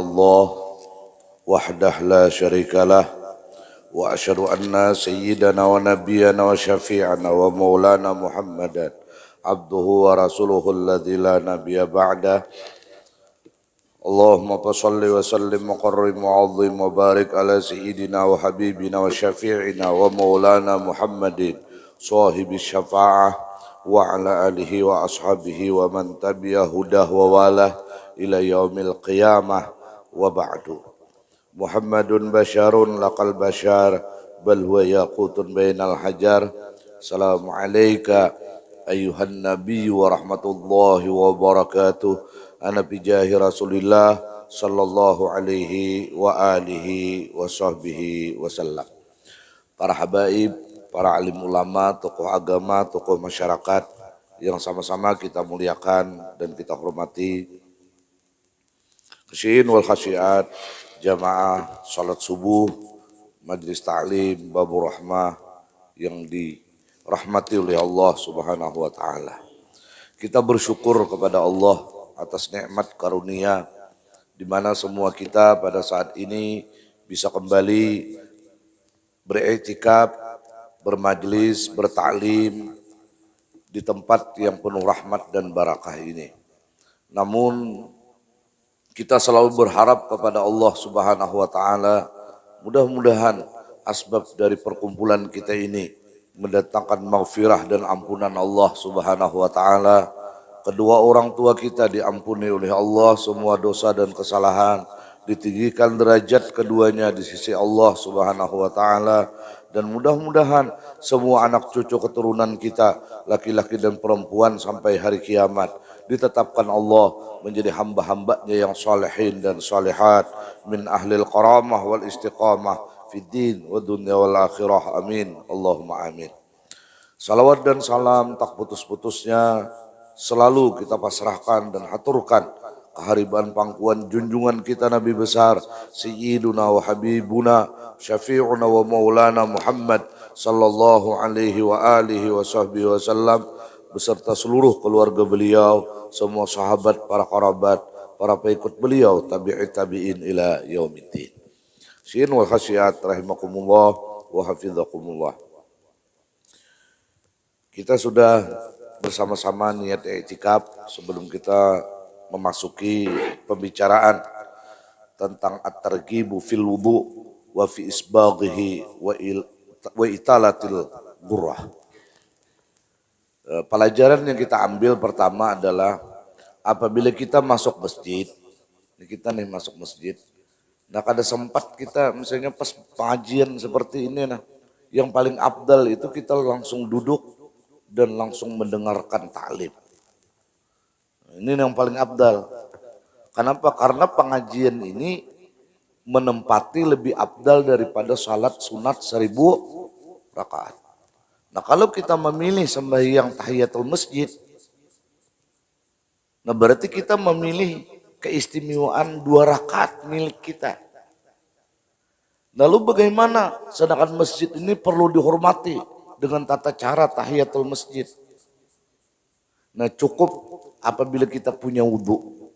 الله وحده لا شريك له وأشهد أن سيدنا ونبينا وشفيعنا ومولانا محمدا عبده ورسوله الذي لا نبي بعده. اللهم صل وسلم وكرم وعظم وبارك على سيدنا وحبيبنا وشفيعنا ومولانا محمد صاحب الشفاعة وعلى آله وأصحابه ومن تبع هداه ووالاه إلى يوم القيامة وبعد. محمد بشر لقى البشر بل هو ياقوت بين الحجر. السلام عليك أيها النبي ورحمة الله وبركاته. Ana bijahi Rasulillah sallallahu alaihi wa alihi wa sahbihi wasallam. Para habaib, para alim ulama, tokoh agama, tokoh masyarakat yang sama-sama kita muliakan dan kita hormati. Khasyin wal khasyiat, jamaah salat subuh, majlis ta'lim, babur rahmah yang dirahmati oleh Allah Subhanahu wa taala. Kita bersyukur kepada Allah atas nikmat karunia di mana semua kita pada saat ini bisa kembali beriktikaf, bermajlis, bertaklim di tempat yang penuh rahmat dan barakah ini. Namun kita selalu berharap kepada Allah Subhanahu wa taala, mudah-mudahan asbab dari perkumpulan kita ini mendatangkan maghfirah dan ampunan Allah Subhanahu wa taala. Kedua orang tua kita diampuni oleh Allah semua dosa dan kesalahan, ditinggikan derajat keduanya di sisi Allah Subhanahu wa taala, dan mudah-mudahan semua anak cucu keturunan kita laki-laki dan perempuan sampai hari kiamat ditetapkan Allah menjadi hamba-hambanya yang salihin dan salihat min ahlil karamah wal istiqamah fid din wa dunya wal akhirah. Amin Allahumma amin. Salawat dan salam tak putus-putusnya selalu kita pasrahkan dan haturkan kehariban pangkuan junjungan kita Nabi besar Sayyiduna wa Habibuna Syafi'una wa Maulana Muhammad sallallahu alaihi wa alihi wa sahbihi wasallam beserta seluruh keluarga beliau, semua sahabat, para kerabat, para pengikut beliau, tabi'in ila yaumiddin. Syin wal khasyiat rahimakumullah wa hafizakumullah. Kita sudah bersama-sama niat i'tikaf sebelum kita memasuki pembicaraan tentang at-targhibu fil wudu wa fi isbaghihi wa italatil ghurrah. Pelajaran yang kita ambil pertama adalah apabila kita masuk masjid, kita masuk masjid, nah kada sempat kita misalnya pas pengajian seperti ini, nah yang paling afdal itu kita langsung duduk dan langsung mendengarkan taklim. Ini yang paling afdal. Kenapa? Karena pengajian ini menempati lebih afdal daripada salat sunat 1000 rakaat. Nah kalau kita memilih sembahyang tahiyatul masjid, nah berarti kita memilih keistimewaan 2 rakaat milik kita. Lalu bagaimana? Sedangkan masjid ini perlu dihormati dengan tata cara tahiyatul masjid. Nah cukup apabila kita punya wudu.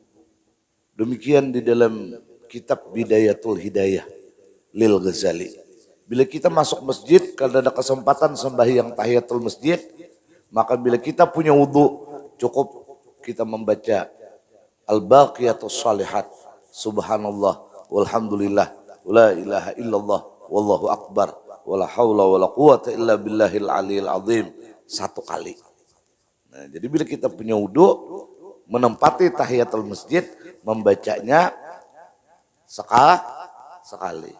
Demikian di dalam kitab Bidayatul Hidayah Lil Ghazali. Bila kita masuk masjid, kalau ada kesempatan sembahyang tahiyatul masjid, maka bila kita punya wudu, cukup kita membaca Al-Baqiyatus Shalihat, Subhanallah, Walhamdulillah, Wala ilaha illallah, Wallahu Akbar, wala haula wala quwata illa billahil aliyil azim 1 kali. Nah, jadi bila kita punya wudu, menempati tahiyatul masjid, membacanya sekali.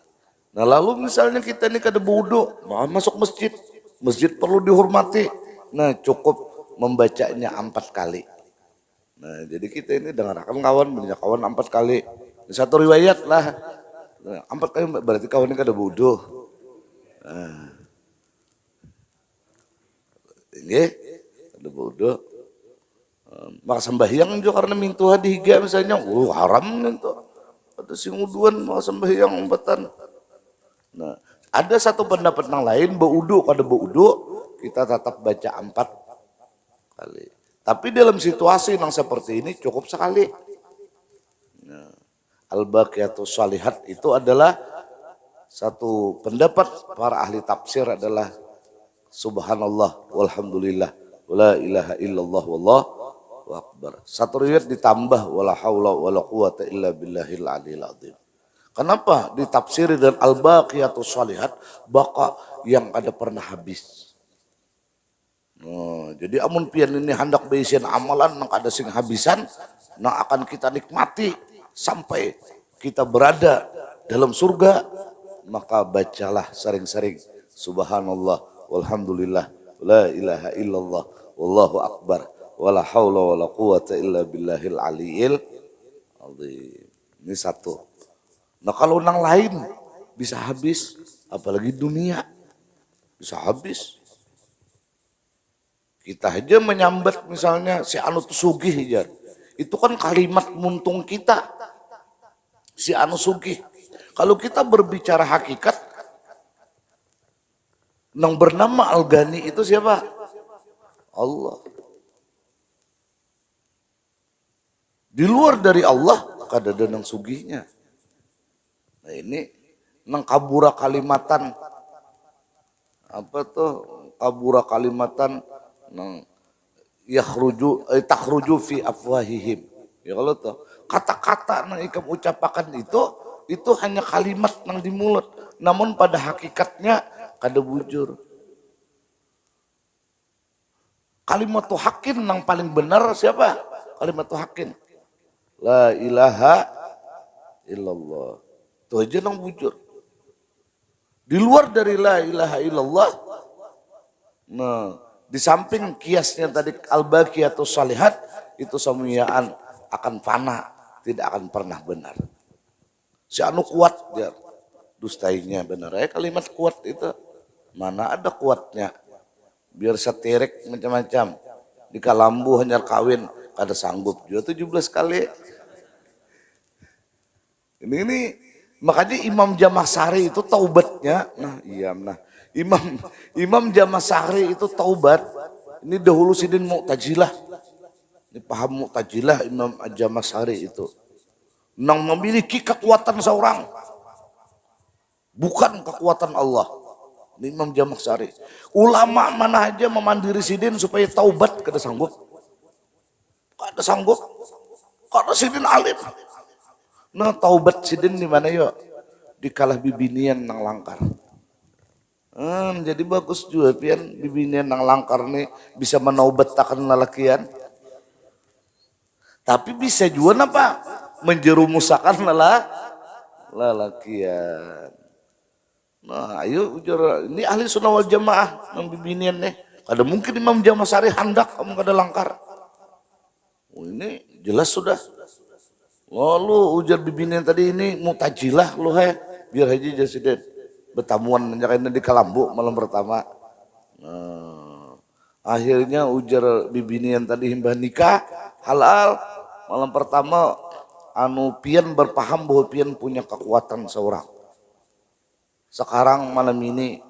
Nah lalu misalnya kita ini kada wudu, masuk masjid, masjid perlu dihormati. Nah cukup membacanya 4 kali. Nah jadi kita ini dengarkan kawan, banyak kawan 4 kali. Di satu riwayat lah, 4 kali berarti kawan ini kada wudu. Ini ada bodoh. Maka sembahyang juga karena mintu hadiga misalnya, haram itu. Ada sing wuduan maka sembahyang umpatan. Nah, ada satu pendapat yang lain berwudu kada berwudu kita tetap baca 4 kali. Tapi dalam situasi yang seperti ini cukup sekali. Nah, Al-Baqiyatus Shalihat itu adalah satu pendapat para ahli tafsir adalah subhanallah walhamdulillah wala ilaha illallah wallahu akbar. Satu riwayat ditambah wala haula wala quwata illa billahil aliyil azim. Kenapa ditafsiri dengan al-baqiyatus shalihat, baqa yang ada pernah habis. Jadi amun pian ini hendak beisian amalan nang ada sing habisan, nang akan kita nikmati sampai kita berada dalam surga, maka bacalah sering-sering subhanallah walhamdulillah la ilaha illallah wallahu akbar wala haula wala quwata illa billahil aliyil azim. Ini satu. Nah kalau nang lain bisa habis, apalagi dunia bisa habis. Kita aja menyambat misalnya si anu sugih aja. Itu kan kalimat muntung kita. Si anu sugih. Kalau kita berbicara hakikat, nang bernama Al-Ghani itu siapa? Allah. Di luar dari Allah, kadada nang sugihnya. Nah ini nang kabura kalimatan, apa tuh kabura kalimatan nang takhruju fi afwahihim. Ya kalau tuh kata-kata nang ikam ucapakan itu hanya kalimat nang di mulut, namun pada hakikatnya kada bujur. Kalimat hakin nang paling benar siapa? Kalimat hakin. La ilaha illallah. Itu aja nang bujur. Di luar dari la ilaha illallah, nah di samping kiasnya tadi al-baqiyatus shalihat, itu semuanya akan fana, tidak akan pernah benar. Si anu kuat dia dustainya benar. Kalimat kuat itu mana ada kuatnya? Biar satirik macam-macam. Di kalambu hanya kawin kada sanggup juga 17 kali. Ini makanya Imam Jamasari itu taubatnya. Imam Jamasari itu taubat. Ini dahulu sidin Mu'tazilah. Ini paham Mu'tazilah Imam Jamasari itu. Nang memiliki kekuatan seorang. Bukan kekuatan Allah. Ini Imam Jamasari. Ulama mana aja memandiri sidin supaya taubat kada sanggup. Kada sanggup. Karena sidin alim. Nah taubat sidin di mana yuk? Di kalah bibinian nang langkar. Jadi bagus juga pian bibinian nang langkar nih bisa menaubatkan lelakian. Tapi bisa juga apa? Menjerumusakan lelakian. Nah ayo ujar ini ahli sunnah wal jamaah nang bibinian nih. Kada mungkin Imam Jamasari handak kamu kada langkar. Oh, ini jelas sudah. Lalu ujar bibinian tadi ini Mu'tazilah lu biar haji jasiden betamuan menyakinnya di Kalambu malam pertama. Akhirnya ujar bibinian tadi himbah nikah halal malam pertama anu pian berpaham bahwa pian punya kekuatan seorang. Sekarang malam ini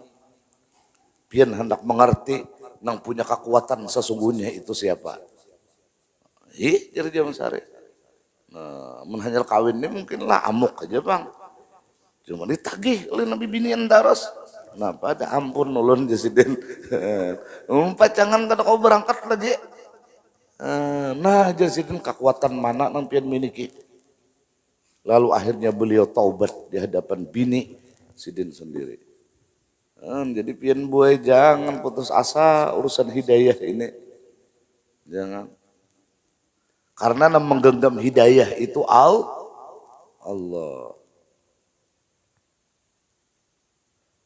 pian hendak mengerti nang punya kekuatan sesungguhnya itu siapa. Jadi Jamasari. Nah, menhanyal kawin ini mungkinlah amuk aja bang. Cuma ditagih oleh Nabi binian daras. Nah pada ampun nulun jasiden. Pacangan kada kau berangkat lagi. Nah jasiden kekuatan mana nang pian miliki. Lalu akhirnya beliau taubat di hadapan bini sidin sendiri. Jadi pian boy jangan putus asa urusan hidayah ini. Jangan. Karena yang menggenggam hidayah itu Allah.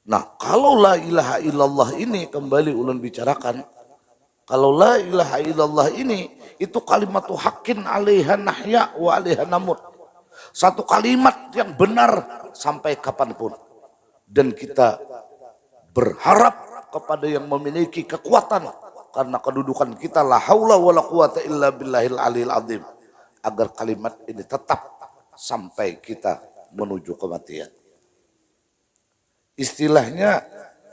Nah kalau la ilaha illallah ini kembali ulun bicarakan. Kalau la ilaha illallah ini itu kalimatu haqqin alaiha nahya wa alaiha namut. Satu kalimat yang benar sampai kapanpun. Dan kita berharap kepada yang memiliki kekuatan. Karena kedudukan kita la haula wala quwata illa billahil aliyil azim. Agar kalimat ini tetap sampai kita menuju kematian. Istilahnya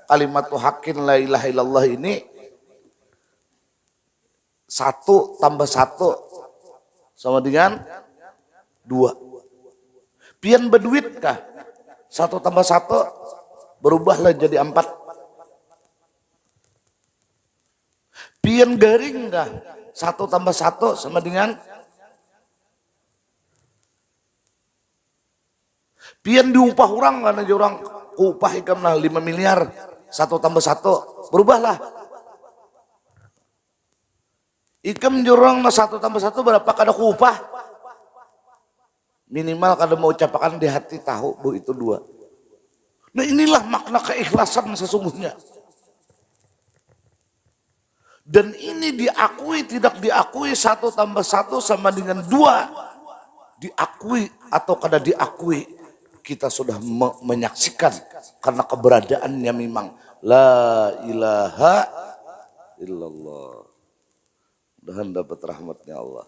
kalimat haqqin la ilaha illallah ini 1 tambah 1 sama dengan 2. Pian berduit kah? 1 tambah 1 berubahlah jadi 4. Pian garing kah? 1 tambah 1 sama dengan pian diupah orang karena orang upah ikam 5 miliar 1 tambah 1 berubahlah. Ikam jurang 1 tambah 1 berapa kada upah? Minimal kada mau ucapkan di hati tahu bu itu 2. Nah inilah makna keikhlasan sesungguhnya. Dan ini diakui tidak diakui 1 tambah 1 sama dengan 2. Diakui atau kada diakui kita sudah menyaksikan karena keberadaannya memang la ilaha illallah. Mudah-mudahan dapat rahmatnya Allah.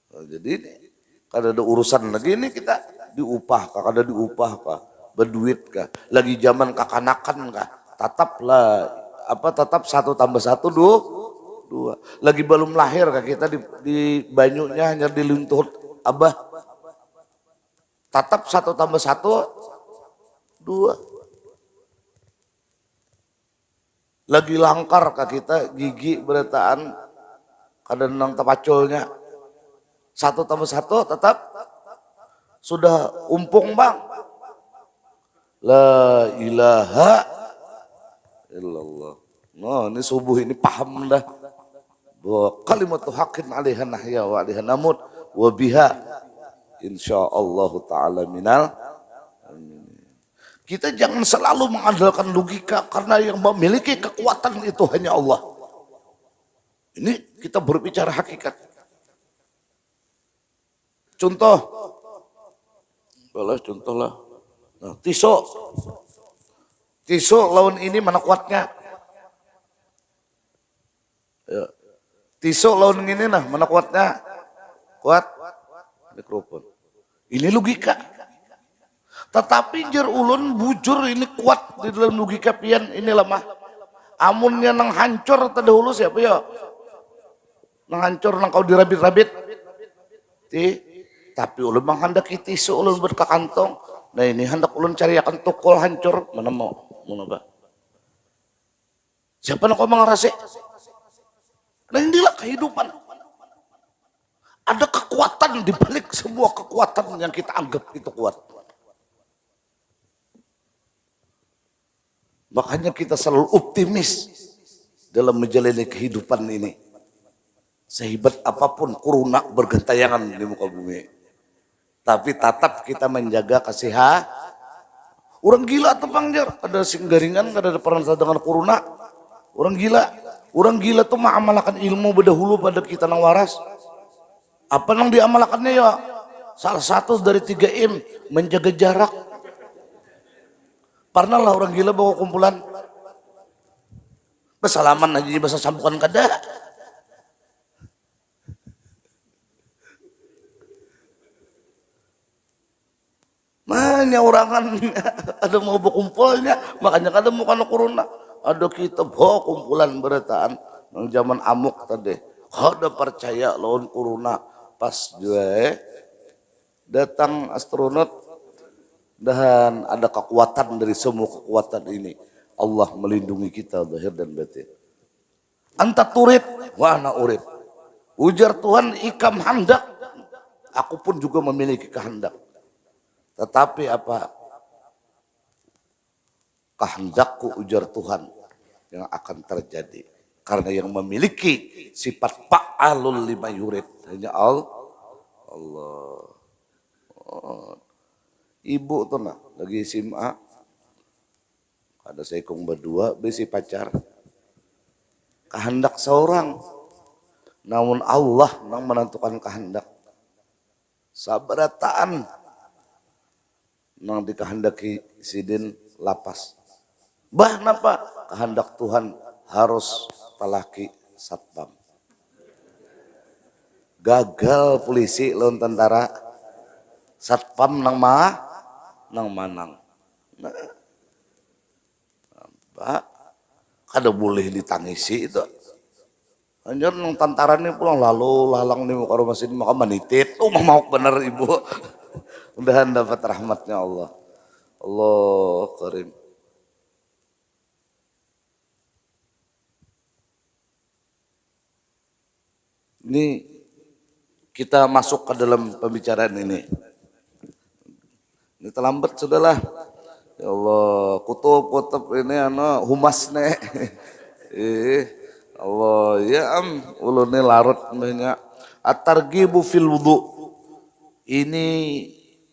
Nah, jadi ini kada ada urusan lagi ini kita diupah kah, kada diupah kah, berduit kah, lagi zaman kakanakan kah, tetap 1 tambah 1 2. Lagi belum lahir kah kita di banyunya hanya diluntut abah. Tetap 1 tambah 1 2. Lagi langkar kah kita gigi beretaan kada nang tepaculnya 1 tambah 1 tetap sudah umpung bang. La ilaha illallah. Nah ini subuh ini paham dah bahwa kalimatu haqqin 'alaiha nahya wa 'alaiha namut wa biha insyaallah taala minal. Kita jangan selalu mengandalkan logika karena yang memiliki kekuatan itu hanya Allah. Ini kita berbicara hakikat. Contoh, contoh lah. Nah, Tiso lawan ini mana kuatnya? Ya. Tiso lawan ini nah mana kuatnya? Kuat mikrofon. Ini logika. Tetapi jer ulun bujur ini kuat di dalam logika pian ini lemah. Amunnya nang hancur terdahulu siapa ya? Nang hancur nang kau dirabit-rabit. Tapi ulun menghendaki tisu ulun berkakantong. Nah ini hendak ulun cari akan tukul hancur. Mana mau apa? Siapa nak kau mengarasi? Nah inilah kehidupan. Ada kekuatan di balik semua kekuatan yang kita anggap itu kuat. Makanya kita selalu optimis dalam menjalani kehidupan ini. Sehebat apapun kuruna bergentayangan di muka bumi. Tapi tetap kita menjaga kasihan. Orang gila tuh pangjar. Ada singgaringan, ada pernah dengan kuruna. Orang gila tuh mengamalkan ilmu berdahulu pada kita nang waras. Apa nang diamalkannya ya? Salah satu dari 3M, menjaga jarak. Pernah lah orang gila bawa kumpulan. Bersalaman aja bahasa sambukan kada. Mana orangan ada mau berkumpulnya, makanya kada mau kana corona. Ada kita bawa kumpulan beretaan yang zaman amuk tadi. Kada percaya lawan corona pas juga datang astronot dan ada kekuatan dari semua kekuatan ini. Allah melindungi kita zahir dan batin. Anta turid wa ana urid. Ujar Tuhan ikam hendak, aku pun juga memiliki kehendak. Tetapi apa? Kehendakku ujar Tuhan yang akan terjadi. Karena yang memiliki sifat fa'alul lima yurid hanya Allah. Ibu tuh nah lagi SMA. Ada seikung berdua besi pacar. Kehendak seorang. Namun Allah yang menentukan kehendak. Sabarataan nang dikehendaki sidin lapas. Bah napa kehendak Tuhan harus talaki satpam. Gagal polisi lawan tentara satpam nang manang. Nah, Pak, kada boleh ditangisi itu. Anjir nang tentara ini pulang lalu lalang nih muka rumah sini maka menitit. Oh mau bener ibu. Mudahan dapat rahmatnya Allah. Allah karim. Ini kita masuk ke dalam pembicaraan ini. Ini terlambat sudahlah. Ya Allah, kutub ini humas nih. Allah ya ulune larut banyak. At-targhibu fil wudu. Ini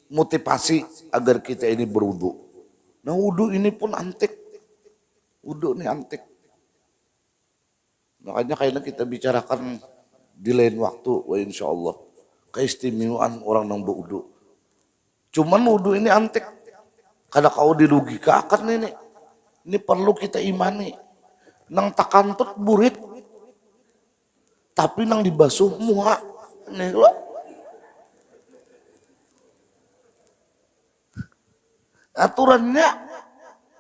motivasi agar kita ini berwudu. Nah, wudu ini pun antik. Wudu ini antik. Makanya kayaknya kita bicarakan di lain waktu, wa insya Allah. Keistimewaan orang yang berwudu. Cuman wudu ini antik. Kada kau dirugikan ini. Ini perlu kita imani. Nang takantut burit. Tapi nang dibasuh muha. Nih, aturannya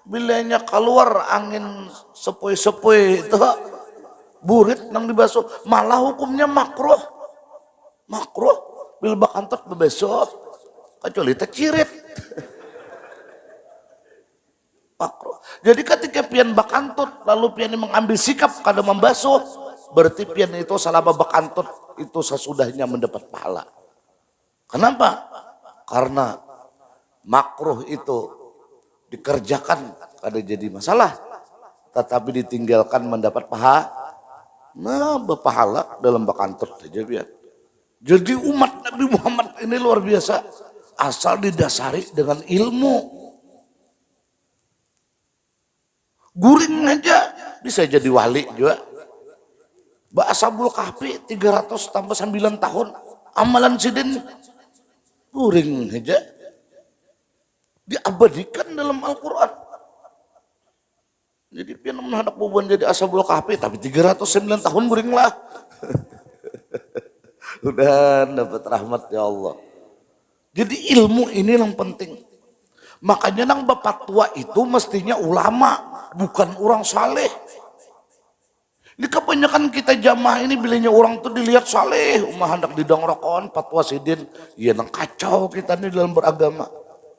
bilanya keluar angin sepoi-sepoi itu burit nang dibasuh, malah hukumnya makruh bil bakantut bebesok kecuali tercirit makruh. Jadi ketika pian bakantut lalu pian mengambil sikap kada membasuh, berarti pian itu selama bakantut itu sesudahnya mendapat pahala. Kenapa? Karena makruh itu dikerjakan kada jadi masalah, tetapi ditinggalkan mendapat pahala. Nah, berpahala dalam bakantut saja biar. Jadi umat Nabi Muhammad ini luar biasa, asal didasari dengan ilmu. Guring aja bisa jadi wali juga. Ashabul Kahfi 300 tambah 9 tahun amalan sidin guring aja. Diabadikan dalam Al-Quran. Jadi pian menghadap bubuan jadi Ashabul Kahfi tapi 309 tahun guring lah. Udah dapat rahmat ya Allah. Jadi ilmu ini yang penting. Makanya nang bapak tua itu mestinya ulama, bukan orang saleh. Ini kebanyakan kita jamaah ini bilanya orang tuh dilihat saleh, umah hendak didongrokon, fatwa sidin, ya nang kacau kita ini dalam beragama.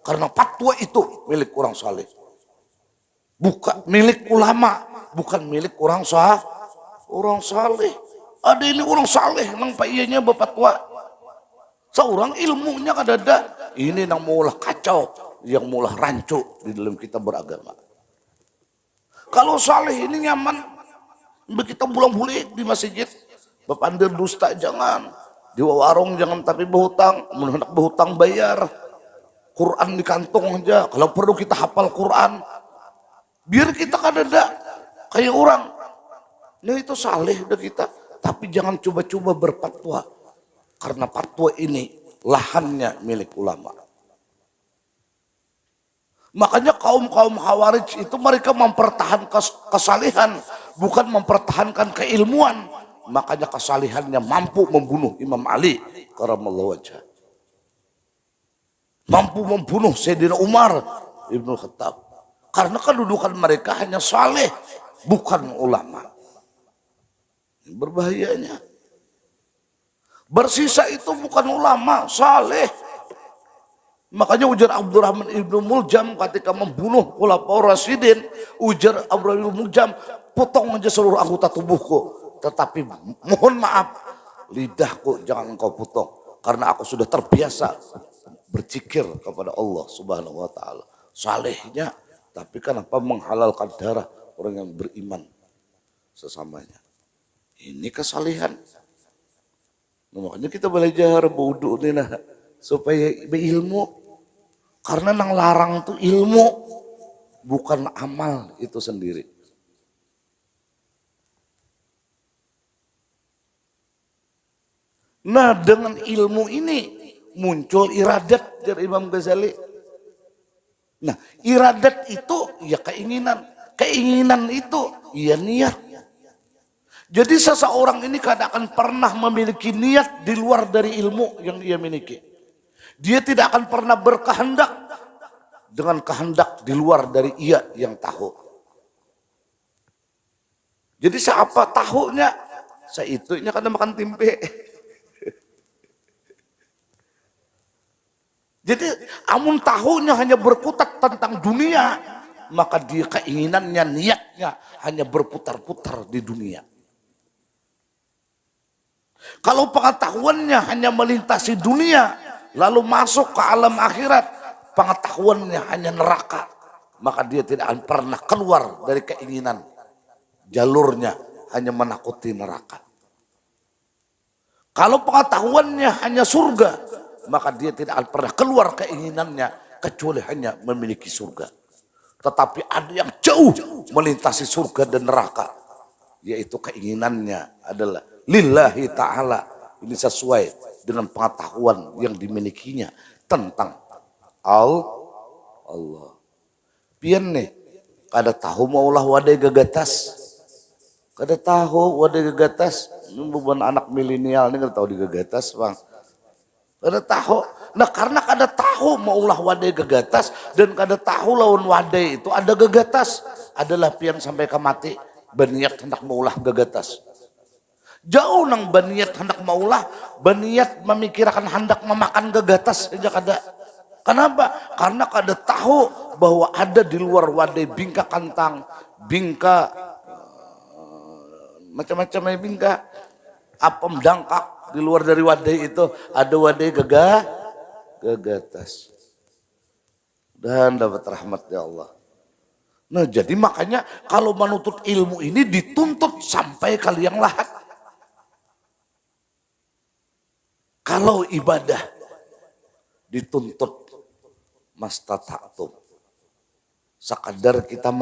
Karena fatwa itu milik orang saleh, bukan milik ulama, bukan milik orang saleh. Ada ini orang saleh, nang pak iyanya berfatwa, seorang ilmunya kadada. Ini nang maulah kacau, yang maulah rancu di dalam kita beragama. Kalau saleh ini nyaman, kita bulang-bulik di masjid, bepandir dusta jangan, di warung jangan tapi berhutang, hendak berhutang bayar. Quran di kantong aja, kalau perlu kita hafal Quran, biar kita kadada kayak orang. Nah itu saleh udah kita, tapi jangan coba-coba berfatwa, karena fatwa ini lahannya milik ulama. Makanya kaum Khawarij itu mereka mempertahankan kesalihan, bukan mempertahankan keilmuan. Makanya kesalihannya mampu membunuh Imam Ali karamallahu wajhah. Mampu membunuh Sayyidina Umar Ibnu Khattab. Karena kedudukan mereka hanya saleh, bukan ulama. Berbahayanya. Bersisa itu bukan ulama, saleh. Makanya ujar Abdurrahman Ibnu Muljam ketika membunuh Khulafaur Rasyidin, ujar Abdurrahman Ibnu Muljam, potong aja seluruh anggota tubuhku. Tetapi mohon maaf, lidahku jangan engkau potong. Karena aku sudah terbiasa berzikir kepada Allah Subhanahu wa taala. Salehnya, tapi kenapa menghalalkan darah orang yang beriman sesamanya? Ini kesalehan. Nah, makanya kita belajar wudu ini nah, supaya berilmu. Karena nang larang itu ilmu, bukan amal itu sendiri. Nah, dengan ilmu ini muncul iradat dari Imam Ghazali. Nah, iradat itu ya keinginan. Keinginan itu ya niat. Jadi seseorang ini kadang akan pernah memiliki niat di luar dari ilmu yang dia miliki. Dia tidak akan pernah berkehendak dengan kehendak di luar dari ia yang tahu. Jadi siapa tahunya, seitunya kadang makan tempe. Jadi amun tahunya hanya berkutat tentang dunia, maka dia keinginannya, niatnya hanya berputar-putar di dunia. Kalau pengetahuannya hanya melintasi dunia, lalu masuk ke alam akhirat, pengetahuannya hanya neraka, maka dia tidak akan pernah keluar dari keinginan. Jalurnya hanya menakuti neraka. Kalau pengetahuannya hanya surga, maka dia tidak akan pernah keluar keinginannya kecuali hanya memiliki surga. Tetapi ada yang jauh melintasi surga dan neraka, yaitu keinginannya adalah lillahi ta'ala. Ini sesuai dengan pengetahuan yang dimilikinya tentang Allah. Pian nih, kada tahu maulah wadai gagatas. Kada tahu wadai gagatas. Ini beban anak milenial ini kada tahu digagatas, Bang. Kada tahu. Nah karena kada tahu maulah wadai gagatas dan kada tahu lawan wadai itu ada gagatas. Adalah pian sampai ke mati berniat hendak maulah gagatas. Jauh nang berniat hendak maulah, berniat memikirkan hendak memakan gagatas saja kada. Kenapa? Karena kada tahu bahwa ada di luar wadai bingka kantang, bingka macam-macam bingka, apem dangkak, di luar dari wadai itu ada wadai gagatas. Dan dapat rahmat ya Allah. Nah jadi makanya kalau menuntut ilmu ini dituntut sampai ke liang lahat. Kalau ibadah dituntut mastata'tum. Sekadar kita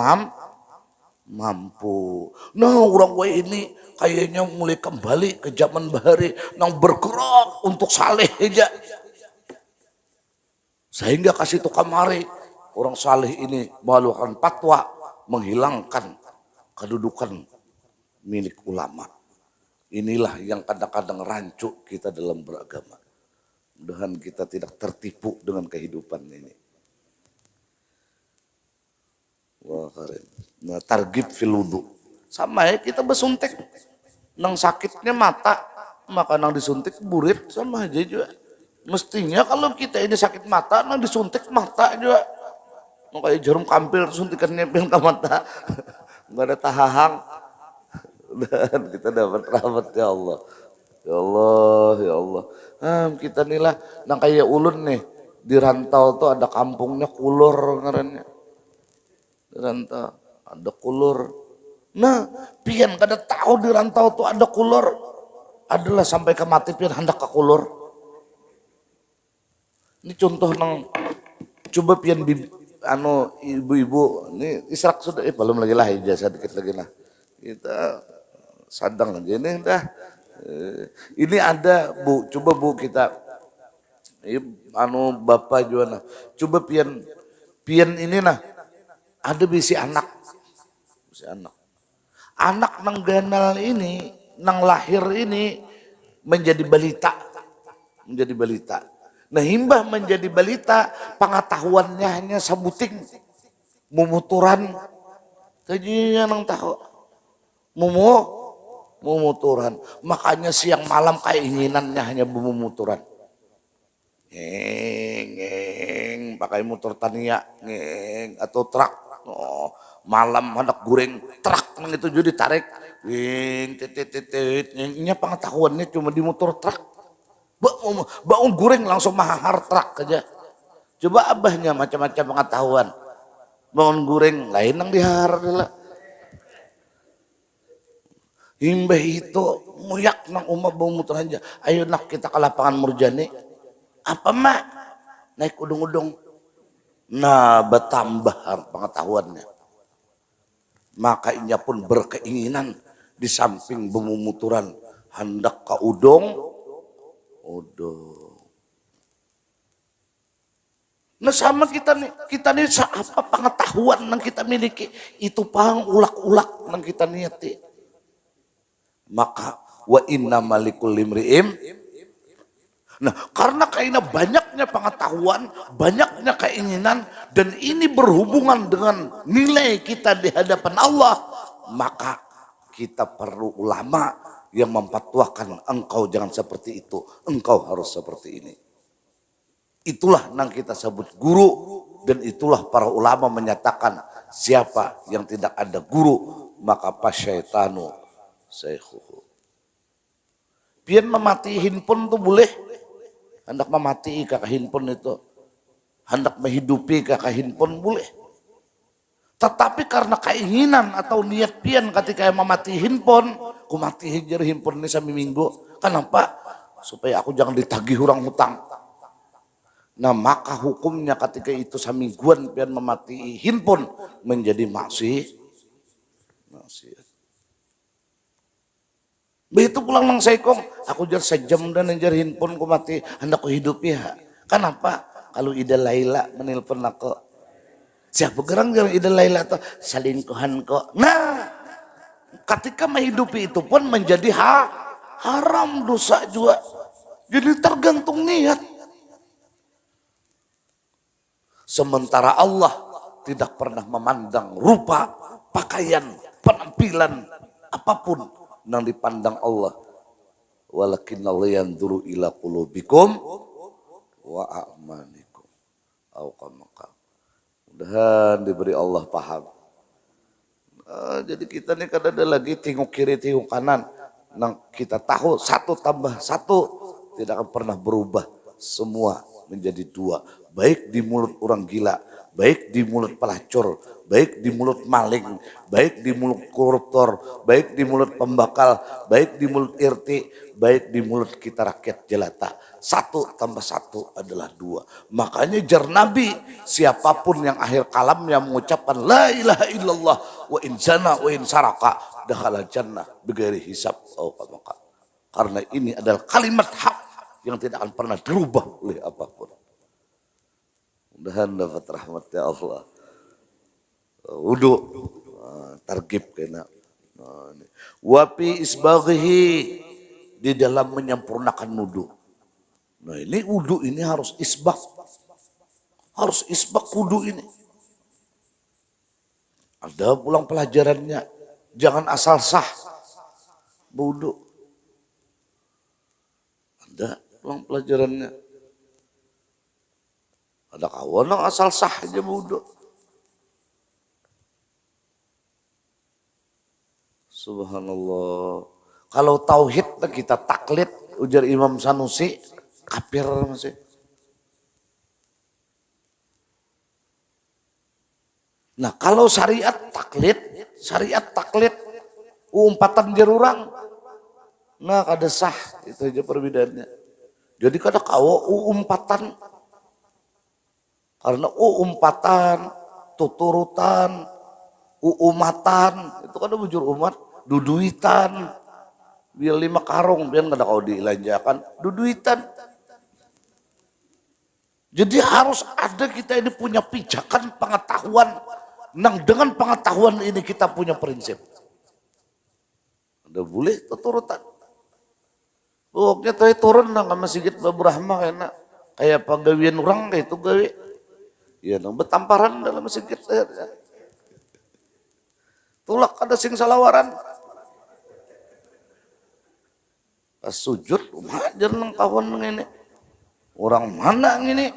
mampu. Nah orang gue ini kayaknya mulai kembali ke zaman bahari. Nang bergerak untuk saleh aja. Sehingga kasih itu kamari. Orang saleh ini melakukan fatwa. Menghilangkan kedudukan milik ulama. Inilah yang kadang-kadang rancu kita dalam beragama. Mudah-mudahan kita tidak tertipu dengan kehidupan ini. Wah keren. Nah, targib fil wudu. Sama ya kita bersuntik. Nang sakitnya mata, maka nang disuntik burit sama aja juga. Mestinya kalau kita ini sakit mata, nang disuntik mata juga. Kayak jarum kampil suntikannya pil ke mata. Nggak ada tahahang. Dan kita dapat rahmat ya Allah. Ya Allah, ya Allah. Kita inilah nang kayak ulun nih. Di rantau tuh ada kampungnya Kulur ngarannya. Di rantau ada Kulur. Nah, pian kada tahu di rantau tuh ada Kulur. Adalah sampai ke mati pian hendak ke Kulur. Ini contoh nang coba pian ibu-ibu ini israk sudah belum lagi lah ijazah dikit lagi lah. Kita sadang aja ini dah. Ini ada Bu, coba Bu kita bapak juga nah. Coba pian ini nah. Ada bisi anak. Anak nang ganal ini, nang lahir ini menjadi balita. Nah himbah menjadi balita, pengetahuannya hanya sebuting. Mumuturan. Tajinya nang tahu. Mumuturan. Makanya siang malam keinginannya hanya mumuturan. Ngeng, pakai motor Tania, ngeng, atau truk. Oh, malam hendak goreng truk nang itu jadi tarik. Ngeng, titit. Ngengnya pengetahuannya cuma di motor truk. Bangun goreng langsung mahar truk aja. Coba abahnya macam-macam pengetahuan. Bangun goreng lain nang dihar adalah. Himbah itu muyak nang umat bawa muter aja. Ayo nak kita ke lapangan Murjani. Apa mak? Naik udung-udung. Nah bertambah pengetahuannya. Maka inya pun berkeinginan di samping bumumuturan hendak ke udung. Nah sama kita nih apa pengetahuan yang kita miliki itu pang ulak-ulak yang kita niati. Maka wa inna malikul limri'im. Nah karena kayaknya banyaknya pengetahuan, banyaknya keinginan dan ini berhubungan dengan nilai kita di hadapan Allah, maka kita perlu ulama yang memfatwakan engkau jangan seperti itu, engkau harus seperti ini. Itulah yang kita sebut guru, dan itulah para ulama menyatakan siapa yang tidak ada guru maka pasyaitanu saykhuhu. Pian memati handphone tuh boleh, hendak memati kakak handphone itu, hendak menghidupi kakak handphone boleh. Tetapi karena keinginan atau niat pian ketika memati handphone, ku mati hijau handphone ini sampai minggu. Kenapa? Supaya aku jangan ditagih orang hutang. Nah maka hukumnya ketika itu samingguan pian memati handphone menjadi maksiat. Begitu pulang nang saikong, aku jar sejam dan jar handphone ku mati, hendak ku hidup ya. Kenapa? Kalau Ida Laila menelpon aku, siapa gerang jar Ida Laila tuh selingkuhan kok. Nah, ketika menghidupi itu pun menjadi haram, dosa juga. Jadi tergantung niat. Sementara Allah tidak pernah memandang rupa, pakaian, penampilan, apapun yang dipandang Allah. Walakinnallahu yanzuru ila qulubikum wa a'malikum. Mudah-mudahan diberi Allah paham. Jadi kita nih kadang ada lagi tengok kiri tengok kanan. Nang kita tahu 1 tambah 1 tidak akan pernah berubah. Semua menjadi 2. Baik di mulut orang gila, baik di mulut pelacur, baik di mulut maling, baik di mulut koruptor, baik di mulut pembakal, baik di mulut RT, baik di mulut kita rakyat jelata. 1 tambah 1 adalah 2. Makanya jar Nabi, siapapun yang akhir kalamnya mengucapkan la ilaha illallah wa insana wa insaraka dakhala jannah bighairi hisab. Karena ini adalah kalimat hak yang tidak akan pernah dirubah oleh apapun. Mudah-mudahan dapat rahmatnya Allah. Wudu targib kena. Wapi isbaghihi, di dalam menyempurnakan wudu. Nah ini wudu ini harus isbak. Harus isbak wudu ini. Ada pulang pelajarannya. Jangan asal sah wudu. Ada pulang pelajarannya. Ada kawan yang asal sah aja wudu. Subhanallah. Kalau tauhid kita taklid, ujar Imam Sanusi, kafir masih. Nah kalau syariat taklid, umpatan jerurang, nah kada sah, itu aja perbedaannya. Jadi kada kawo umpatan, karena umpatan, tuturutan, umatan, itu kan bujur umat, duduitan, biar 5 karung, biar nggak ada kau dilanjakan, duduitan. Jadi harus ada kita ini punya pijakan pengetahuan, nang dengan pengetahuan ini kita punya prinsip. Udah boleh tuturutan. Pokoknya tadi turun nang sama Sigit Baburahma kena kayak pagawian orang kayak itu gawe. Ya nang betamparan dalam Sigit. Tulak ada sing salawaran. Pas sujud, majar nang kawan ini. Orang mana ini?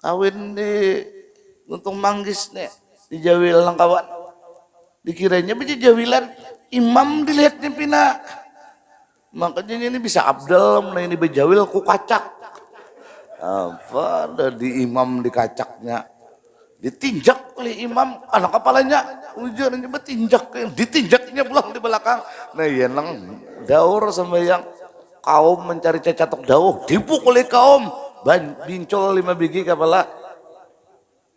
Kawin di Guntung Manggis nih, di Jawil nang kawan. Dikiranya bisa jawilan, imam dilihat nih pina. Makanya ini bisa abdal, nah ini bejawil ku kacak. Apa ada di imam di kacaknya. Ditinjak oleh imam, anak kepalanya, ujarnya bertinjak, ditinjaknya pulang di belakang. Nah iya nang daur sama yang kaum mencari cacatok daur, dipukuli kaum, bincol 5 biji kepala.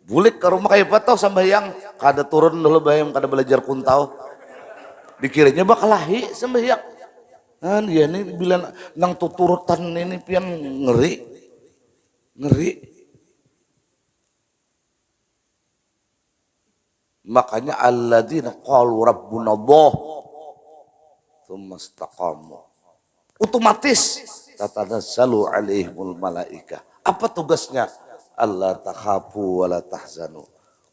Bulik ke rumah kayak patau sama yang kada turun dulu bayang kada belajar kuntau. Dikiranya bakal lahi sama yang. Nah dia ini bilang nang tuturutan ini pian ngeri. Makanya alladzina qalu rabbunallah tsumma istaqamu. Otomatis tatanazzalu alaihimul malaika. Apa tugasnya? Allah takhafu wa la tahzanu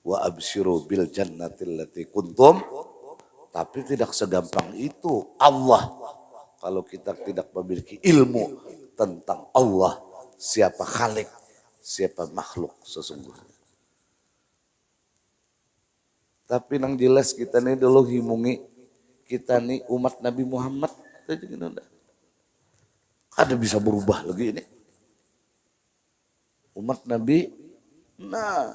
wa absyiru bil jannati allati kuntum. Tapi tidak segampang itu Allah. Kalau kita tidak memiliki ilmu tentang Allah, siapa Khalik, siapa makhluk sesungguhnya. Tapi nang jelas kita nih dulu himungi, kita nih umat Nabi Muhammad. Ada bisa berubah lagi ini. Umat Nabi, nah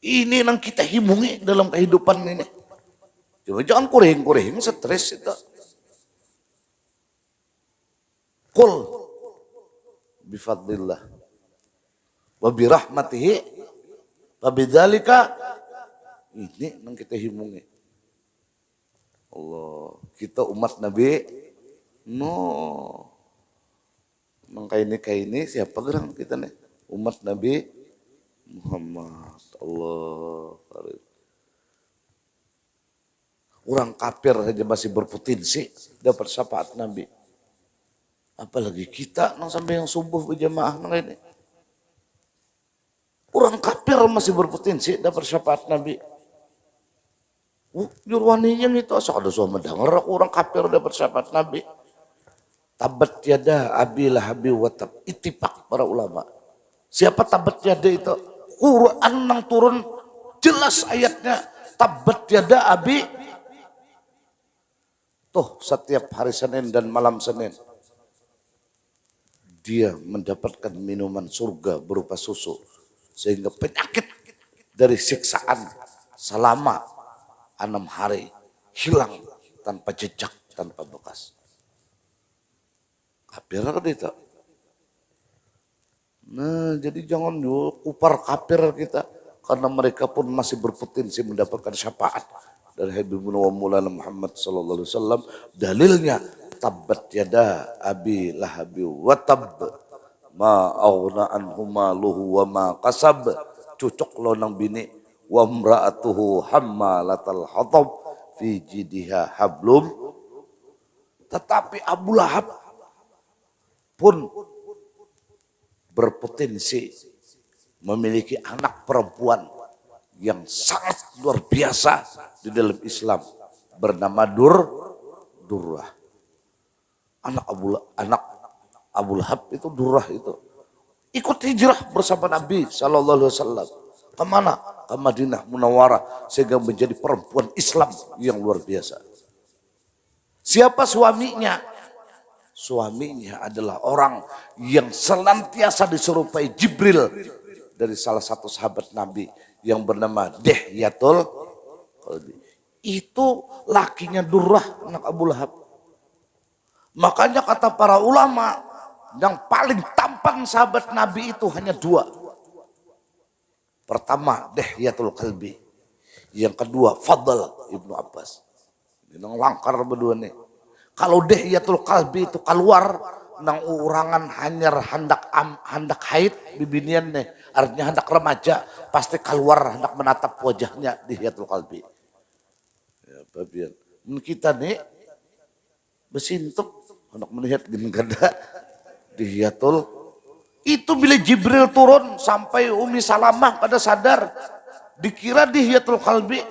ini yang kita himungi dalam kehidupan ini. Coba jangan kureng-kureng, stres itu. Qul bifadlillah wa birahmatihi wa bidzalika, ini yang kita himungi. Allah, kita umat Nabi, nang kaini siapa gerang kita nih? Umat Nabi Muhammad. Allah. Orang kafir saja masih berpotensi dapat syafaat Nabi. Apalagi kita nang sampai yang subuh berjamaah nang ini. Orang kafir masih berpotensi dapat syafaat Nabi. Jurwaninya itu asal ada suami dengar orang kafir dapat syafaat Nabi. Tabat yada abi lahabi watab, ittifaq para ulama. Siapa tabat yada itu? Quran nang turun jelas ayatnya. Tabat yada abi. Tuh setiap hari Senin dan malam Senin dia mendapatkan minuman surga berupa susu. Sehingga penyakit dari siksaan selama 6 hari hilang tanpa jejak, tanpa bekas. Kafir kan itu. Nah, jadi jangan kupar kafir kita, karena mereka pun masih berpotensi mendapatkan syafaat dari Habibuna wa Maulana Muhammad sallallahu alaihi wasallam. Dalilnya tabbat yada abi lahabi wa tab ma aghna anhu maluhu wa ma kasab. Cucuk lo nang bini wa imra'atuhu hammalatal hatab fi jidiha hablum. Tetapi Abu Lahab pun berpotensi memiliki anak perempuan yang sangat luar biasa di dalam Islam bernama Durrah. Anak Abu Lahab itu Durrah itu ikut hijrah bersama Nabi sallallahu alaihi wasallam. Kemana? Ke Madinah Munawwarah, sehingga menjadi perempuan Islam yang luar biasa. Siapa suaminya? Suaminya adalah orang yang senantiasa diserupai Jibril dari salah satu sahabat Nabi yang bernama Dihyatul Qalbi. Itu lakinya Durrah anak Abu Lahab. Makanya kata para ulama, yang paling tampan sahabat Nabi itu hanya 2. Pertama Dihyatul Qalbi, yang kedua Fadl Ibnu Abbas. Ini langkar berdua nih. Kalau Dihyatul Qalbi itu keluar nang urangan hanyar hendak haid bibinian nih, artinya hendak remaja, pasti keluar hendak menatap wajahnya Dihyatul Qalbi. Ya, babian. Kita nih besintuk hendak melihat genda Dihyatul. Itu bila Jibril turun sampai Umi Salamah pada sadar, dikira Dihyatul Qalbi.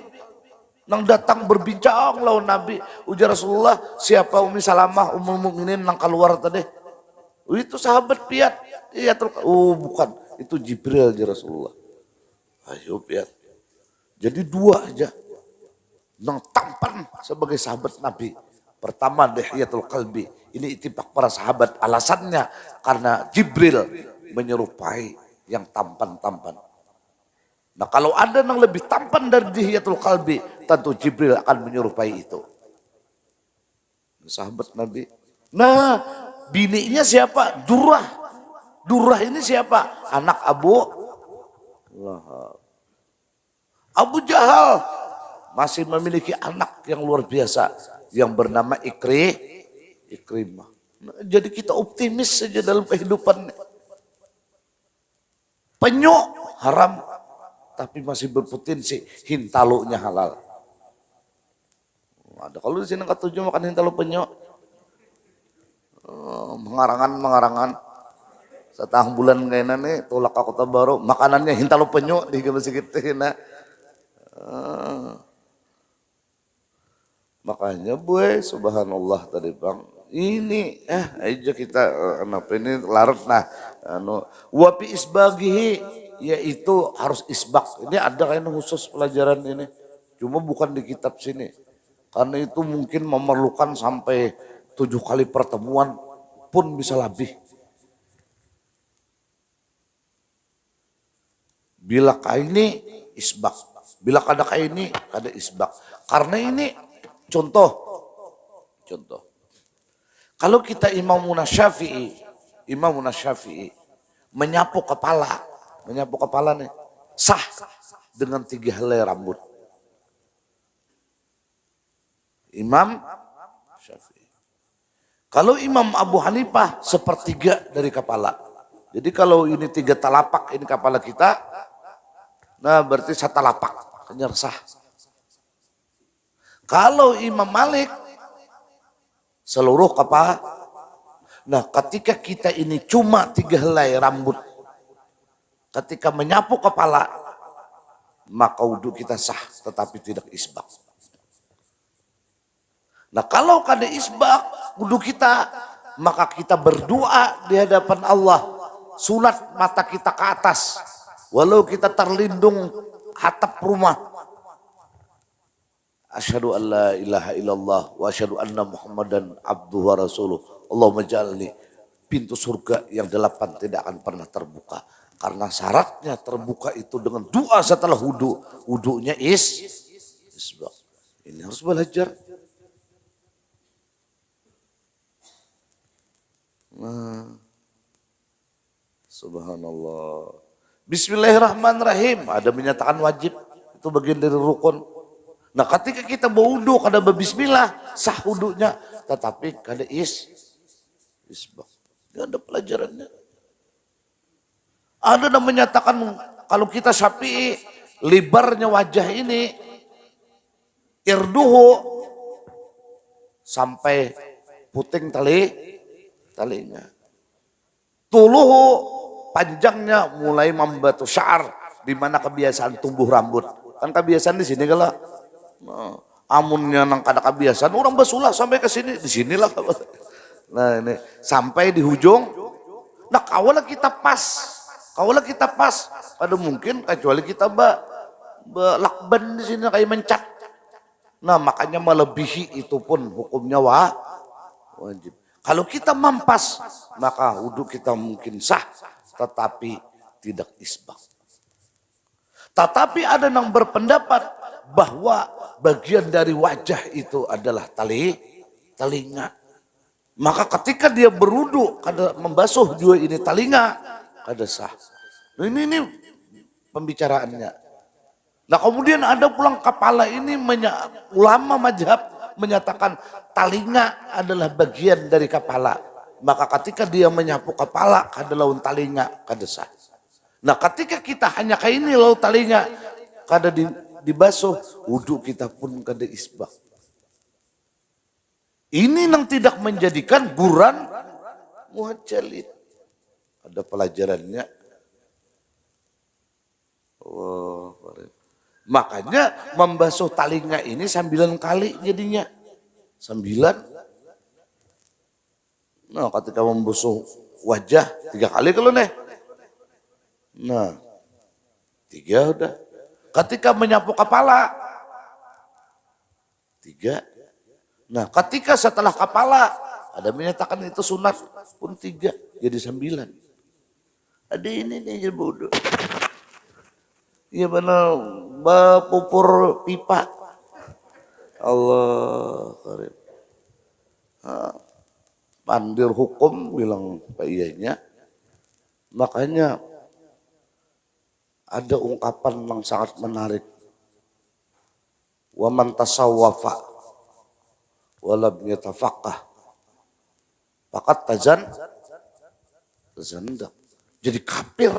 Nang datang berbincang lawan Nabi, ujar Rasulullah, siapa Umi Salamah Ummul Mukminin nang keluar tadi? Itu sahabat piat. Iya, bukan, itu Jibril aja Rasulullah. Ayo piat. Jadi 2 aja nang tampan sebagai sahabat Nabi. Pertama Dihyatul Qalbi. Ini ittifaq para sahabat, alasannya karena Jibril menyerupai yang tampan-tampan. Nah, kalau ada yang lebih tampan dari Dihyatul Qalbi, tentu Jibril akan menyerupai itu. Sahabat Nabi. Nah, bininya siapa? Durrah. Durrah ini siapa? Anak Abu Lahab. Abu Jahal masih memiliki anak yang luar biasa yang bernama Ikrimah. Nah, jadi kita optimis saja dalam kehidupan. Penyu haram, tapi masih berpotensi hintalunya halal. Ada kalau di sini ketujuh makan hintalu penyu, mengarangan. Setahun bulan kayaknya nih tolak ke Kota Baru, makanannya hintalu penyu di masih gitu. Nah, makanya subhanallah tadi bang, Ini aja kita apa ini larut nah wapi isbagihi yaitu harus isbak. Ini ada kan khusus pelajaran ini. Cuma bukan di kitab sini. Karena itu mungkin memerlukan sampai 7 kali pertemuan pun bisa lebih. Bila kaini isbak. Bila kada kaini kada isbak. Karena ini contoh. Kalau kita Imam Syafi'i menyapu kepala nih sah dengan 3 helai rambut. Imam Syafi'i. Kalau Imam Abu Hanifah sepertiga dari kepala. Jadi kalau ini 3 talapak ini kepala kita, nah berarti 1 talapak, hanya sah. Kalau Imam Malik seluruh kepala. Nah ketika kita ini cuma 3 helai rambut. Ketika menyapu kepala. Maka wudhu kita sah tetapi tidak isbak. Nah kalau kada isbak wudhu kita. Maka kita berdoa di hadapan Allah. Sunat mata kita ke atas. Walau kita terlindung atap rumah. Asyhadu an la ilaha illallah wa asyhadu anna Muhammadan abduhu wa rasuluh. Allahumma ja'alni pintu surga yang 8 tidak akan pernah terbuka. Karena syaratnya terbuka itu dengan doa setelah wudu. Wudunya isbak. Ini harus belajar. Nah, subhanallah. Bismillahirrahmanirrahim. Ada menyatakan wajib. Itu bagian dari rukun. Nah ketika kita berwudu kada berbismillah sah wudunya tetapi kada isbak. Ini ada pelajarannya. Ada yang menyatakan kalau kita Syafi'i lebarnya wajah ini irduhu sampai puting talinya. Tuluhu panjangnya mulai membatu syar di mana kebiasaan tumbuh rambut. Kan kebiasaan di sini kalau nah, amunnya nang kada kebiasaan orang basulah sampai ke sini di sinilah. Nah ini sampai di ujung. Nah kawalah kita pas. Ada mungkin kecuali kita lakban di sini kayak mencat. Nah makanya melebihi itu pun hukumnya wajib. Kalau kita mampas maka wudhu kita mungkin sah tetapi tidak isbak. Tetapi ada yang berpendapat bahwa bagian dari wajah itu adalah telinga. Maka ketika dia berwudu, kada membasuh dua ini telinga, kada sah. Nah, ini pembicaraannya. Nah kemudian ada pulang kepala ini ulama mazhab menyatakan telinga adalah bagian dari kepala. Maka ketika dia menyapu kepala, kada laun telinga, kada sah. Nah ketika kita hanya kayak ini laut telinga, kada dibasuh, wudhu kita pun kada isbak. Ini yang tidak menjadikan buran muhajalid. Ada pelajarannya. Oh, makanya membasuh telinga ini 9 kali jadinya. 9. Nah ketika membasuh wajah 3 kali kalau nih. Nah, 3 udah. Ketika menyapu kepala, 3. Nah, ketika setelah kepala, ada menyatakan itu sunat pun 3, jadi 9. Ada ini nih bodoh. Iya benar, pupur pipa. Allah karim. Pandir hukum bilang Pak Iyanya. Makanya ada ungkapan yang sangat menarik. Wa man tasawwafa wa lam yatafaqqah faqad tazandak. Jadi kafir.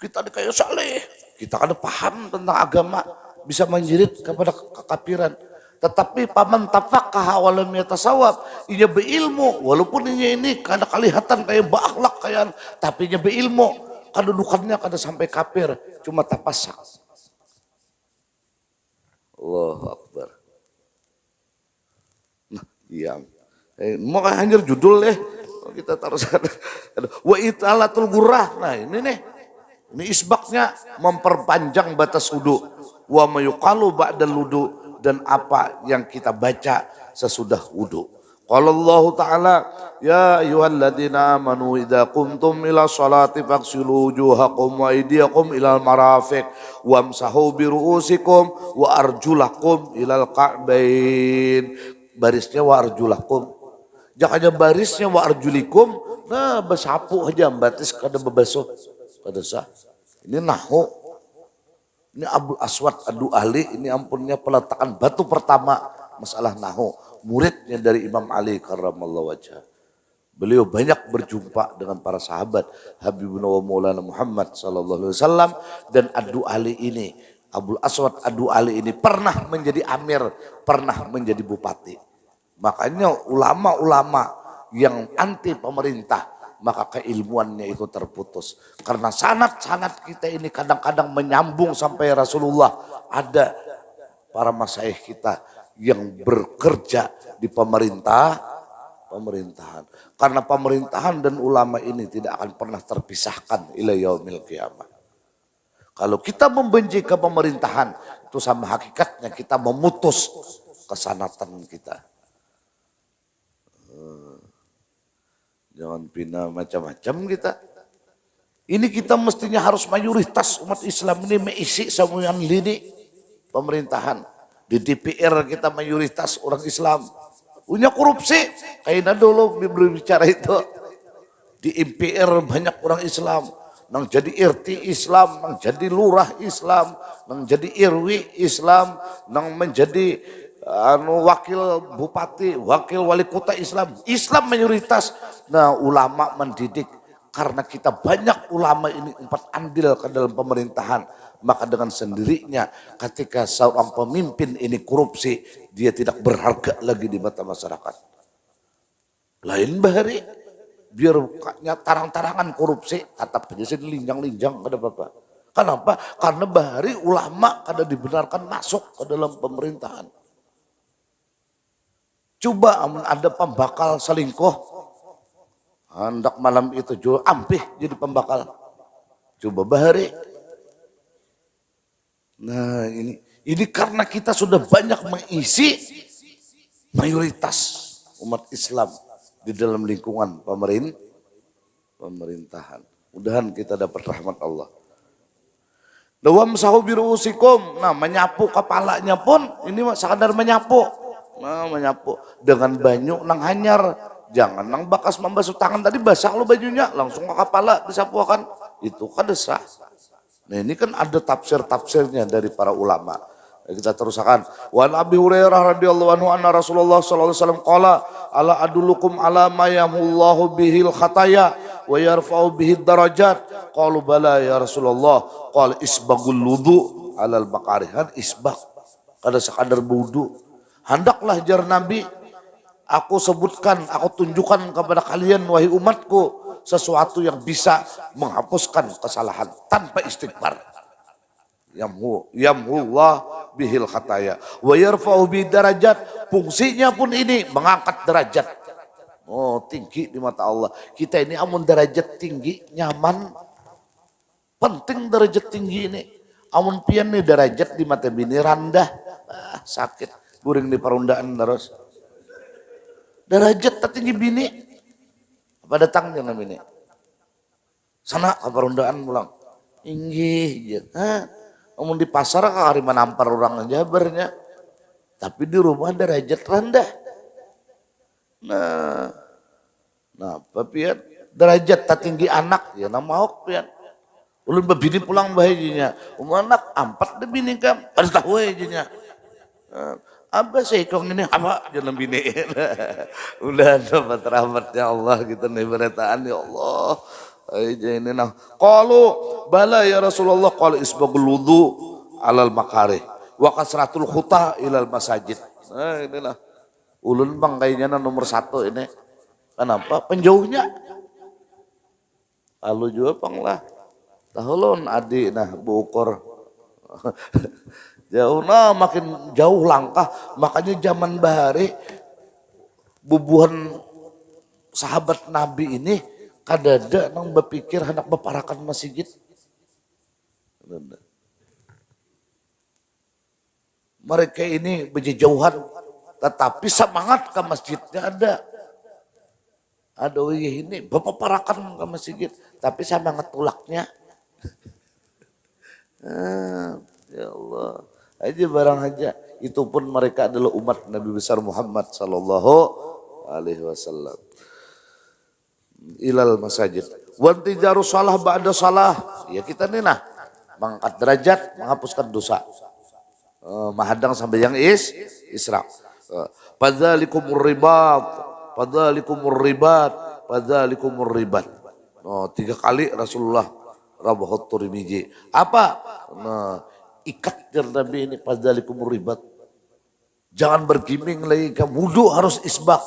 Kita kayak saleh, kita kan paham tentang agama, bisa menjerit kepada kekafiran. Tetapi paman tafaqqah wa lam yatasawwab, ia berilmu walaupun ini kada kelihatan kayak berakhlak kayak, tapi ia berilmu. Kedudukannya kada sampai kafir, cuma tapasak. Allahu Akbar. Nah, diam. Mau hanyar judul deh. Kita taruh sana. Wa italatul gurrah. Nah ini nih. Ini isbaknya memperpanjang batas wudu. Wa mayuqalu ba'dal wudu. Dan apa yang kita baca sesudah wudu. Qala Allah Ta'ala, ya ayyuhalladzina amanu idza qumtum ila sholati faghsilu wujuhakum wa aydiyakum ilal marafiq wamsahu bi ru'usikum wa arjulakum ilal ka'bain. Barisnya wa arjulakum. Jangan barisnya wa arjulikum. Nah, besapu aja batis kada bebasuh. Kada sah. Ini nahu. Ini Abul Aswad Adu Ahli, ini ampunnya peletakan batu pertama masalah nahu. Muridnya dari Imam Ali karramallahu wajhah. Beliau banyak berjumpa dengan para sahabat Habibuna wa Maulana Muhammad sallallahu alaihi wasallam, dan Adu Ali ini, Abul Aswad Adu Ali ini pernah menjadi amir, pernah menjadi bupati. Makanya ulama-ulama yang anti pemerintah, maka keilmuannya itu terputus. Karena sanad-sanad kita ini kadang-kadang menyambung sampai Rasulullah. Ada para masyayikh kita yang bekerja di pemerintahan. Karena pemerintahan dan ulama ini tidak akan pernah terpisahkan ila yaumil qiyamah. Kalau kita membenci ke pemerintahan, itu sama hakikatnya kita memutus kesanatan kita. Jangan pindah macam-macam kita. Ini kita mestinya harus mayoritas umat Islam ini mengisi semuanya lini pemerintahan. Di DPR kita mayoritas orang Islam. Punya korupsi. Kayaknya dulu berbicara itu. Di MPR banyak orang Islam. Nang jadi RT Islam, nang jadi lurah Islam, nang jadi RW Islam, nang menjadi wakil bupati, wakil wali kota Islam. Islam mayoritas. Nah, ulama mendidik. Karena kita banyak ulama ini empat andil ke dalam pemerintahan. Maka dengan sendirinya ketika seorang pemimpin ini korupsi, dia tidak berharga lagi di mata masyarakat. Lain bahari, biar tarang-tarangan korupsi, tetap aja sih linjang-linjang, ada apa-apa. Kenapa? Karena bahari ulama kada dibenarkan masuk ke dalam pemerintahan. Coba ada pembakal selingkuh, hendak malam itu juga ampih jadi pembakal. Coba bahari. Nah ini karena kita sudah banyak mengisi mayoritas umat Islam di dalam lingkungan pemerintahan. Mudahan kita dapat rahmat Allah. Dawam sahubiru usikum. Nah menyapu kepalanya pun ini sekadar menyapu. Nah menyapu dengan banyu nang hanyar. Jangan nang bakas membasuh tangan tadi basah lo bajunya langsung ke kepala disapuakan. Itu kan desah. Nah ini kan ada tafsir-tafsirnya dari para ulama. Kita terusakan. Wa Abi Hurairah radhiyallahu anhu anna Rasulullah sallallahu alaihi wasallam qala ala adulukum ala ma yamullahu bihil khataya wa yarfa'u bihid darajat. Qalu bala ya Rasulullah. Qala isbagul wudu alal bakarihan isbag. Kada sekadar wudu. Hendaklah jar Nabi, aku sebutkan, aku tunjukkan kepada kalian wahai umatku sesuatu yang bisa menghapuskan kesalahan tanpa istighfar. Yamhullah bihil khataya wa yarfa'u bi darajat. Fungsinya pun ini mengangkat derajat. Oh, tinggi di mata Allah. Kita ini amun derajat tinggi, nyaman. Penting derajat tinggi ini. Amun pian nih derajat di mata bini rendah. Sakit. Buring di perundaan terus. Derajat tertinggi bini. Apa datang jangan bini? Sana ke perundaan pulang. Inggih. Amun di pasar hari menampar orang jabarnya. Tapi di rumah derajat rendah. Nah apa pian? Derajat tertinggi anak ya nama ok pian. Ulun bebini pulang bahaginya. Anak ampat de bini kam. Harus tahu aja. Apa sih kong ini apa jalan bini. Udah dapat rahmatnya Allah kita nih beretaan ya Allah. Aja ini nah. Qalu bala ya Rasulullah qala isbagul wudu alal makarih wa kasratul khuta ilal masajid. Nah inilah ulun bang kayaknya nomor 1 ini. Kenapa? Penjauhnya. Lalu juga bang lah. Tahulun adik nah buukor. Jauh nah makin jauh langkah. Makanya zaman bahari bubuhan sahabat Nabi ini kadada nang berpikir hendak beparakan masjid. Mereka ini berjauhan, tetapi semangat ke masjidnya ada. Ada ini beparakan ke masjid, tapi semangat tulaknya. Ya Allah, aja barang aja. Itu pun mereka adalah umat Nabi besar Muhammad sallallahu alaihi wasallam. Ilal masajid. Wanti jaru salah ba'da salah. Ya kita nih nah, mengangkat derajat, menghapuskan dosa. Mahadang sampai yang Isra. Padzalikumur ribat, padzalikumur ribat, padzalikumur ribat. 3 kali Rasulullah Rabahat Turmiji. Apa? Ikat Nabi ini padzalikumur ribat. Jangan bergiming lagi, ke wudu harus isbak,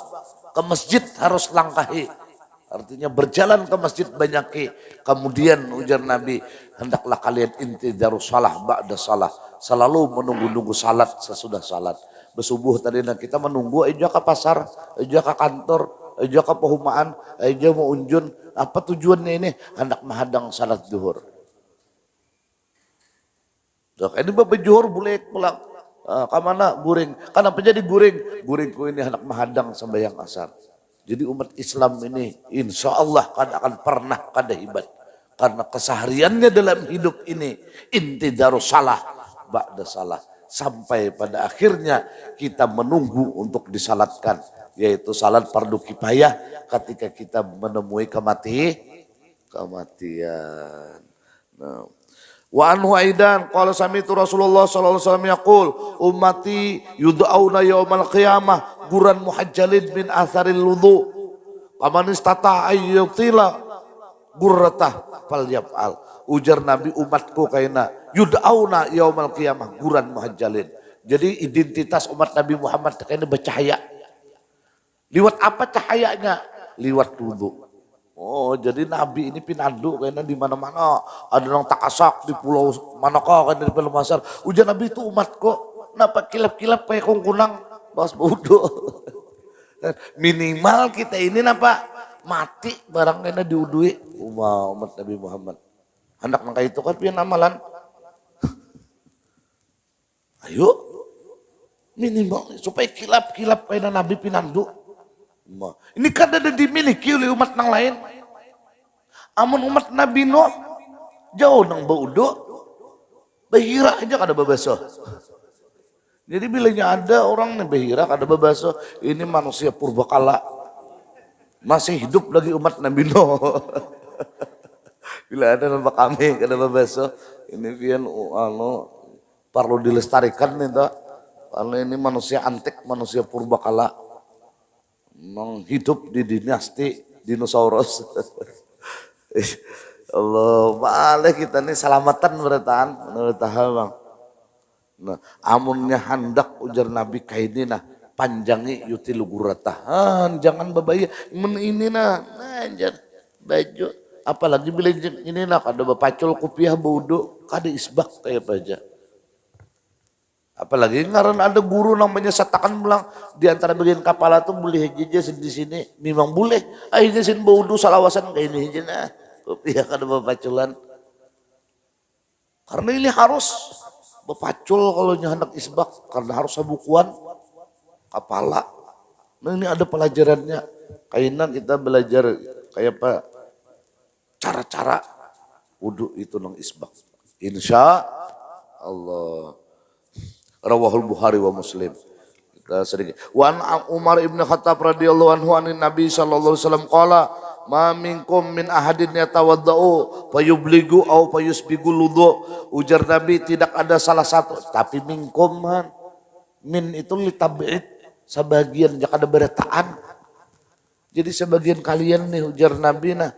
ke masjid harus langkahi. Artinya berjalan ke masjid banyaki. Kemudian ujar Nabi, hendaklah kalian intidaru salah ba'da salah. Selalu menunggu-nunggu salat sesudah salat. Bersubuh tadi kita menunggu aja ke pasar, aja ke kantor, aja ke perumahan, aja mau unjun. Apa tujuannya ini? Hendak menghadang salat zuhur. Ini bapak zuhur boleh pulang. Kemana? Guring. Kenapa jadi guring? Guringku ini hendak menghadang sembahyang asar. Jadi umat Islam ini insya Allah akan pernah kada hebat. Karena kesehariannya dalam hidup ini intidaru salah ba'da salah. Sampai pada akhirnya kita menunggu untuk disalatkan. Yaitu salat fardu kifayah ketika kita menemui kematian. Nah. Wa anhu aidan qala sami'tu Rasulullah sallallahu alaihi wasallam yaqul ummati yud'auna yaumal qiyamah guran muhajjalin min atharil wudu faman istata'a ayyutila gurratah falyaf'al. Ujar Nabi, umatku kaina yud'auna yaumal qiyamah guran muhajjalin. Jadi identitas umat Nabi Muhammad kaina bercahaya. Liwat apa cahayanya? Liwat wudu. Oh, jadi Nabi ini pinandu kayaknya di mana-mana. Ada orang takasak di pulau manakah kan di pulau Masar. Ujar Nabi itu umat kok. Kenapa kilap-kilap kayak kungkunang bas bodoh. Minimal kita ini napa mati barang kena diudui umat Nabi Muhammad. Hendak nangka itu kan pian amalan. Ayo minimal supaya kilap-kilap kayak Nabi pinandu. Ini kan ada dimiliki oleh umat nang lain. Amun umat Nabi Nuh jauh nang baudo, bahira aja kada babaso. Jadi bilanya ada orang nih bahira kada babaso, ini manusia purbakala masih hidup lagi umat Nabi Nuh. Bila ada nama kami kada babaso, ini pian perlu dilestarikan nih tak? Karena ini manusia antik, manusia purbakala. Hidup di dinasti dinosaurus. Allah, malah kita nih selamatan berataan menurut bang. Nah, amunnya hendak ujar Nabi kaini nah panjangi yuti luguratahan jangan babaya ini nah anjar baju apalagi bila ini nah kada bapacul kupiah bodoh kada isbak kayak apa aja. Apalagi ngaran ada guru namanya satakan bilang di antara bagian kepala tuh boleh aja di sini memang boleh. Akhirnya sin baudu salawasan kayak ini aja nah. Ya kan bapaculan. Karena ini harus bapacul kalau hendak isbak karena harus sabukuan kepala. Nah ini ada pelajarannya. Kainan kita belajar kayak apa cara-cara wudu itu nang isbak. Insya Allah. Rawahul Bukhari wa Muslim. Kita sering. Wa an Umar ibn Khattab radhiyallahu anhu anin Nabi sallallahu alaihi wasallam qala ma minkum min ahadin yatawaddau fayubligu au fayusbigul wudu. Ujar Nabi tidak ada salah satu tapi minkum man. Min itu litab'id sebagian jangan ada beretaan. Jadi sebagian kalian nih ujar Nabi nah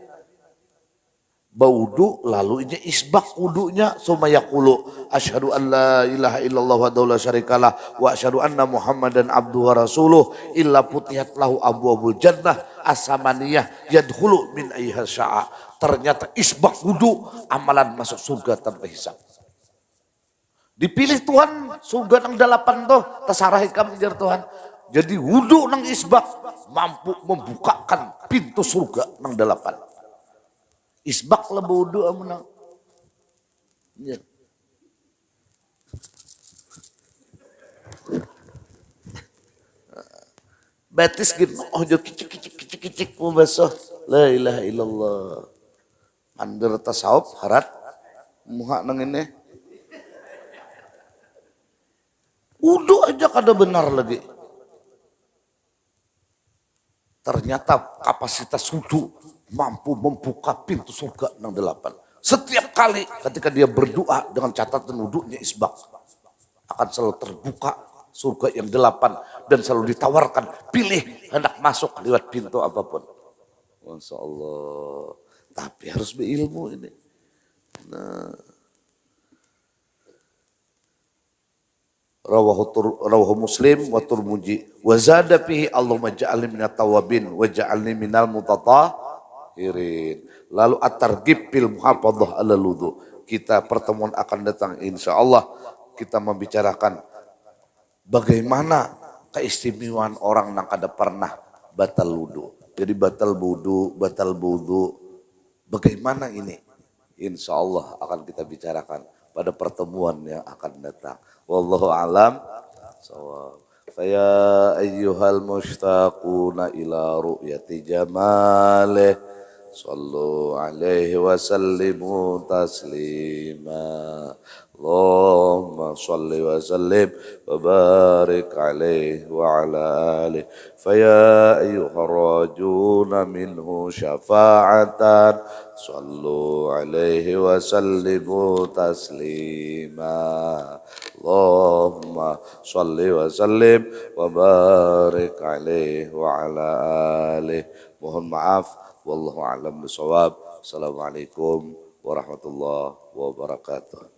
baudu lalu ini isbak wudunya sumayaqulu asyhadu an la ilaha illallah wa la syarikalah wa asyhadu anna muhammadan abduhu wa rasuluh illa putihat lahu abwabul jannah asamaniyah yadkhulu min ayyiha syaa. Ternyata isbak wudu amalan masuk surga tanpa hisab. Dipilih Tuhan surga yang 8 tuh terserah ikam jar Tuhan. Jadi wudhu nang isbak mampu membukakan pintu surga nang 8. Isbak lah wudhu amunang. Ya. Batis gitu, oh jo kicik mau basuh. La ilaha illallah. Andir tasawuf harat muha nang ini. Wudhu aja kada benar lagi. Ternyata kapasitas wudhu mampu membuka pintu surga nang 8. Setiap kali ketika dia berdoa dengan catatan wudhunya isbak akan selalu terbuka surga yang 8 dan selalu ditawarkan pilih hendak masuk lewat pintu apapun. Masya Allah. Tapi harus berilmu ini. Nah. Rawahu Muslim wa Turmuji wa zada fihi Allahumma ja'alni minat tawabin wa ja'alni minal mutatahirin. Lalu at-targhib fil muhafadzah ala wudu. Kita pertemuan akan datang insyaallah kita membicarakan bagaimana keistimewaan orang yang kada pernah batal wudu. Jadi batal wudu bagaimana ini? Insyaallah akan kita bicarakan pada pertemuan yang akan datang. Wallahu alam. Faya ayyuhal mushtaquna ila ru'yati jamalih. Sallu alaihi wa sallimu taslima. Allahumma salli wa sallim wa barik alaihi wa ala alihi. Faya ayyuhar rajuna minhu syafa'atan. Sallu alaihi wa sallimu taslima. Allahumma salli wa sallim wa barik alaihi wa ala alihi. Mohon maaf, wallahu a'lam bishawab. Assalamualaikum warahmatullahi wabarakatuh.